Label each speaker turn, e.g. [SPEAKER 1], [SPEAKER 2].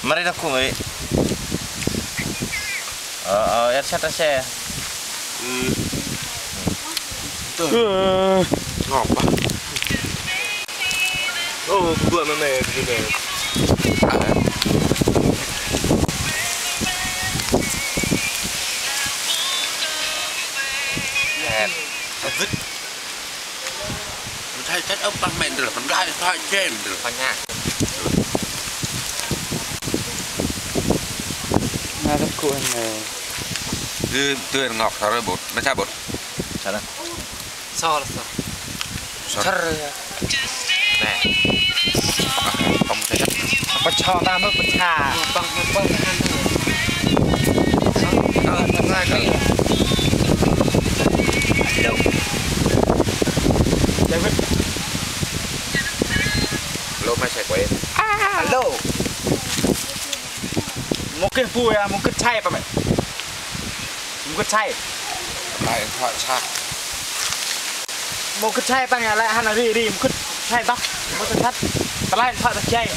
[SPEAKER 1] Mari aku mari. Headset saya.
[SPEAKER 2] Tuh. Ngapa? Oh, buat mana begini? Vứt thay chất ông bằng mền được còn gai thoại trên được con nha
[SPEAKER 3] น่าจะควรเลย
[SPEAKER 2] tuyên ngọc thảo bột nó cha bột
[SPEAKER 1] sao đây
[SPEAKER 3] sao là sao chắc rồi
[SPEAKER 1] nè
[SPEAKER 2] không thấy chất
[SPEAKER 3] bắt cho ta mất bắt chà bằng ăn thôi thằng này cái đâu David
[SPEAKER 2] lô mai chạy quay
[SPEAKER 3] alo một cái vui à một cái chay pa mày một cái chay
[SPEAKER 2] lại thoại xa
[SPEAKER 3] một cái chay pa nhà lại hắn là đi một cái chay tóc một cái thắt lại thoại chay